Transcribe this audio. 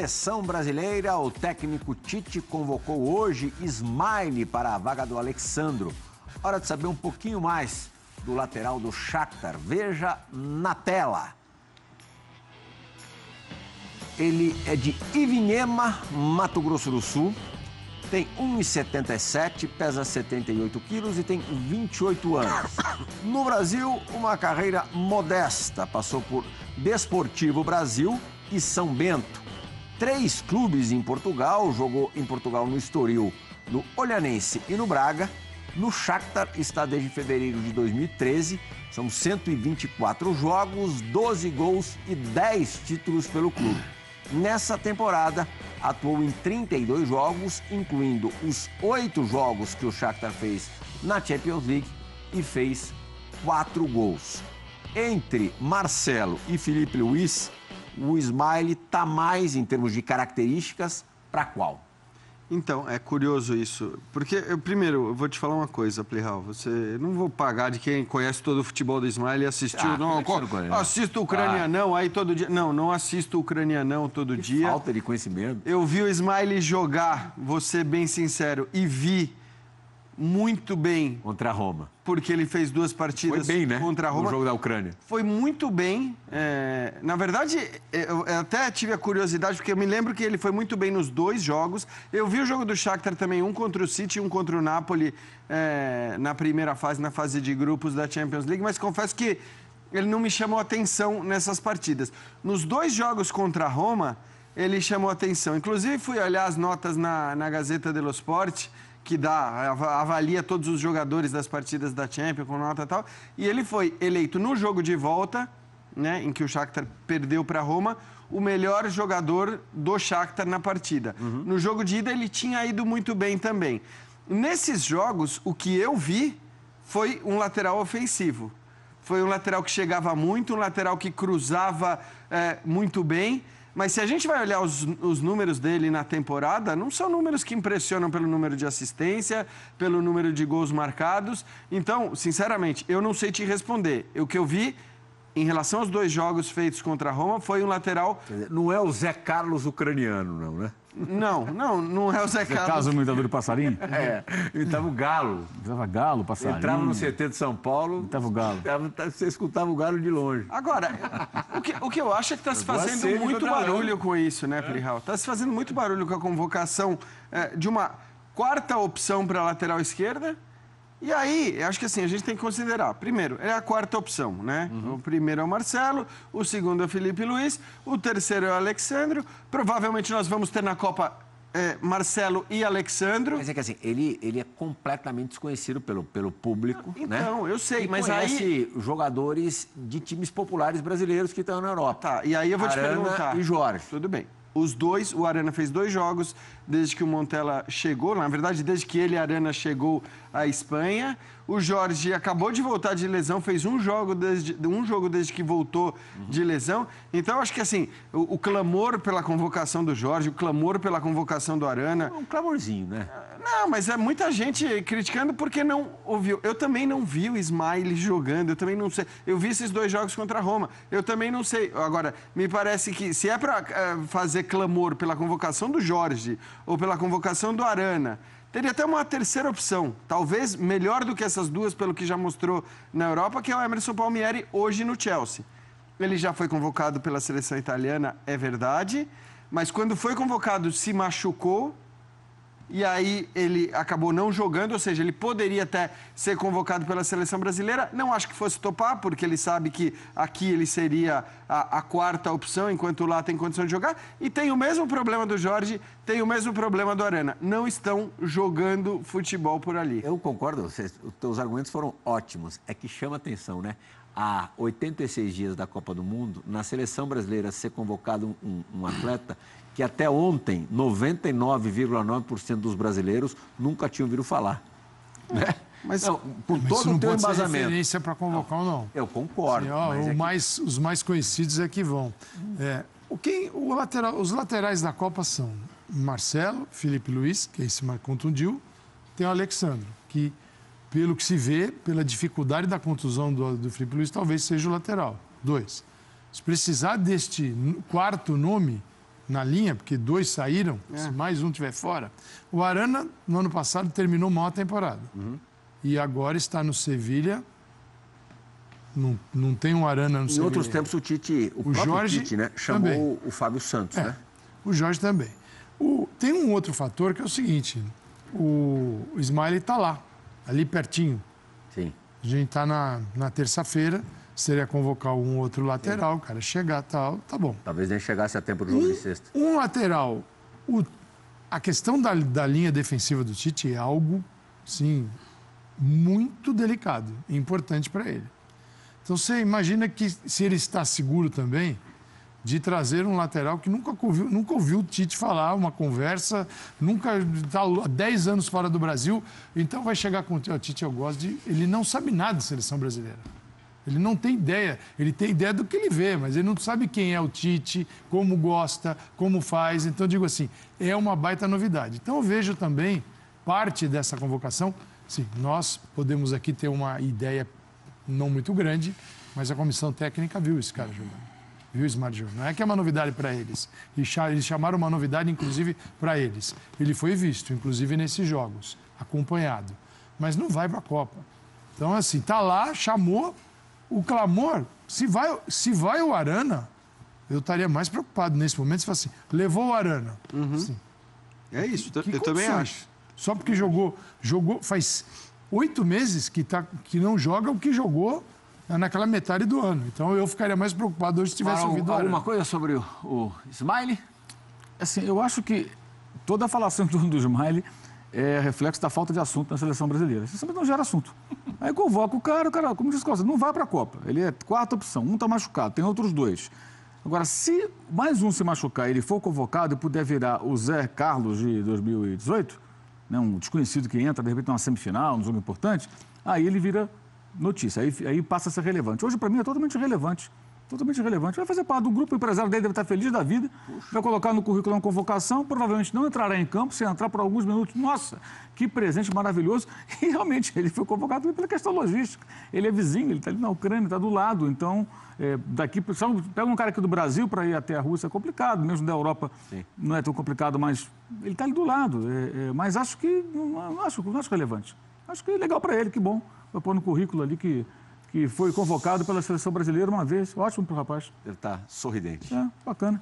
Seleção brasileira, o técnico Tite convocou hoje Ismaili para a vaga do Alexandro. Hora de saber um pouquinho mais do lateral do Shakhtar. Veja na tela. Ele é de Ivinhema, Mato Grosso do Sul. Tem 1,77, pesa 78 quilos e tem 28 anos. No Brasil, uma carreira modesta. Passou por Desportivo Brasil e São Bento. 3 clubes em Portugal, jogou em Portugal no Estoril, no Olhanense e no Braga. No Shakhtar está desde fevereiro de 2013, são 124 jogos, 12 gols e 10 títulos pelo clube. Nessa temporada, atuou em 32 jogos, incluindo os 8 jogos que o Shakhtar fez na Champions League e fez 4 gols. Entre Marcelo e Filipe Luís, o Ismaili está mais, em termos de características, para qual? Então, é curioso isso, porque, primeiro, eu vou te falar uma coisa, Plihal, não vou pagar de quem conhece todo o futebol do Ismaili e assistiu, assisto o ucranianão aí todo dia, não assisto o ucranianão todo dia. Falta de conhecimento. Eu vi o Ismaili jogar, vou ser bem sincero, e vi muito bem. Contra a Roma. Porque ele fez 2 partidas Foi bem, né? Contra a Roma. No jogo da Ucrânia. Foi muito bem. Na verdade, eu até tive a curiosidade, porque eu me lembro que ele foi muito bem nos 2 jogos. Eu vi o jogo do Shakhtar também, um contra o City e um contra o Napoli, na primeira fase, na fase de grupos da Champions League, mas confesso que ele não me chamou atenção nessas partidas. Nos 2 jogos contra a Roma, ele chamou atenção. Inclusive, fui olhar as notas na Gazeta dello Sport, que avalia todos os jogadores das partidas da Champions com nota e tal, e ele foi eleito no jogo de volta, né, em que o Shakhtar perdeu para Roma, o melhor jogador do Shakhtar na partida. No jogo de ida ele tinha ido muito bem também. Nesses jogos, o que eu vi foi um lateral ofensivo. Foi um lateral que chegava muito, um lateral que cruzava muito bem. Mas se a gente vai olhar os números dele na temporada, não são números que impressionam pelo número de assistência, pelo número de gols marcados. Então, sinceramente, eu não sei te responder. O que eu vi em relação aos 2 jogos feitos contra a Roma foi um lateral... Não é o Zé Carlos ucraniano, não, né? Não é o Zé Carlos. Caso o imitador do passarinho? Imitava o Galo. Imitava Galo, passarinho. Entrava no CT de São Paulo. Imitava o Galo. Você escutava o Galo de longe. Agora, o que eu acho é que está se fazendo muito barulho com isso, né, Plihal? Está se fazendo muito barulho com a convocação de uma 4ª opção para a lateral esquerda. E aí, eu acho que assim, a gente tem que considerar. Primeiro, é a 4ª opção, né? O primeiro é o Marcelo, o segundo é o Filipe Luís, o terceiro é o Alexandro. Provavelmente nós vamos ter na Copa Marcelo e Alexandro. Mas é que assim, ele é completamente desconhecido pelo público, né? Então, eu sei, mas conhece aí jogadores de times populares brasileiros que estão na Europa. Tá, e aí eu vou te perguntar. E Jorge. Tudo bem. Os 2, o Arana fez 2 jogos desde que o Montella chegou, na verdade, desde que ele, Arana, chegou à Espanha. O Jorge acabou de voltar de lesão, fez um jogo desde que voltou de lesão. Então, eu acho que, assim, o clamor pela convocação do Jorge, o clamor pela convocação do Arana... Um clamorzinho, né? Não, mas é muita gente criticando porque não ouviu. Eu também não vi o Ismaili jogando, eu também não sei. Eu vi esses 2 jogos contra a Roma, eu também não sei. Agora, me parece que se é para fazer clamor pela convocação do Jorge ou pela convocação do Arana, teria até uma 3ª opção, talvez melhor do que essas 2, pelo que já mostrou na Europa, que é o Emerson Palmieri, hoje no Chelsea. Ele já foi convocado pela seleção italiana, é verdade, mas quando foi convocado se machucou, e aí ele acabou não jogando, ou seja, ele poderia até ser convocado pela seleção brasileira. Não acho que fosse topar, porque ele sabe que aqui ele seria a 4ª opção, enquanto lá tem condição de jogar. E tem o mesmo problema do Jorge, tem o mesmo problema do Arana. Não estão jogando futebol por ali. Eu concordo, os teus argumentos foram ótimos. É que chama atenção, né? Há 86 dias da Copa do Mundo, na seleção brasileira ser convocado um atleta que até ontem 99,9% dos brasileiros nunca tinham ouvido falar. Né? Mas, não, por mas todo isso não o teu pode ser embasamento. referência para convocar ou não. Eu concordo. Assim, mas os mais conhecidos é que vão. Os laterais da Copa são Marcelo, Filipe Luís, que esse mais contundiu, tem o Alexandro, que, pelo que se vê, pela dificuldade da contusão do Filipe Luís, talvez seja o lateral. 2. Se precisar deste 4º nome, na linha, porque 2 saíram, se mais um tiver fora. O Arana, no ano passado, terminou mal a temporada. E agora está no Sevilha. Não tem um Arana no Sevilha. Em outros tempos, o Tite, o próprio Jorge Tite, né, chamou também. o Fábio Santos, né? O Jorge também. Tem um outro fator que é o seguinte: o Ismaili está lá, ali pertinho. Sim. A gente está na terça-feira, seria convocar um outro lateral, o cara chegar e tal, tá bom. Talvez nem chegasse a tempo do jogo de sexta. Um lateral, a questão da linha defensiva do Tite é algo, sim, muito delicado e importante para ele. Então você imagina que se ele está seguro também de trazer um lateral que nunca ouviu o Tite falar, uma conversa, nunca está há 10 anos fora do Brasil, então vai chegar com o Tite, eu gosto de... Ele não sabe nada de seleção brasileira. Ele não tem ideia. Ele tem ideia do que ele vê, mas ele não sabe quem é o Tite, como gosta, como faz. Então, eu digo assim, é uma baita novidade. Então, eu vejo também parte dessa convocação. Sim, nós podemos aqui ter uma ideia não muito grande, mas a comissão técnica viu esse cara jogando. Viu o Ismaili jogando. Não é que é uma novidade para eles. Eles chamaram uma novidade, inclusive, para eles. Ele foi visto, inclusive, nesses jogos, acompanhado. Mas não vai para a Copa. Então, assim, tá lá, chamou... O clamor, se vai o Arana, eu estaria mais preocupado nesse momento se fosse assim, levou o Arana. Assim, É isso, eu também condições? acho. Só porque jogou faz 8 meses que não joga o que jogou naquela metade do ano. Então eu ficaria mais preocupado hoje se tivesse ouvido o Arana. Alguma coisa sobre o Ismaili? Assim, eu acho que toda a falação em torno do Ismaili é reflexo da falta de assunto na seleção brasileira. Você sempre não gera assunto. Aí convoca o cara, como disse Costa, não vai para a Copa. Ele é 4ª opção, um está machucado, tem outros 2. Agora, se mais um se machucar e ele for convocado e puder virar o Zé Carlos de 2018, né, um desconhecido que entra, de repente, numa semifinal, num jogo importante, aí ele vira notícia, aí passa a ser relevante. Hoje, para mim, é totalmente irrelevante. Totalmente irrelevante. Vai fazer parte do grupo, o empresário dele deve estar feliz da vida, vai colocar no currículo uma convocação, provavelmente não entrará em campo, se entrar por alguns minutos. Nossa, que presente maravilhoso. E realmente, ele foi convocado pela questão logística. Ele é vizinho, ele está ali na Ucrânia, está do lado. Então, daqui, pega um cara aqui do Brasil para ir até a Rússia, é complicado. Mesmo da Europa, sim, não é tão complicado, mas ele está ali do lado. Mas acho que, não acho relevante. Acho que é legal para ele, que bom. Vai pôr no currículo ali que foi convocado pela seleção brasileira uma vez. Ótimo para o rapaz. Ele está sorridente. É, bacana.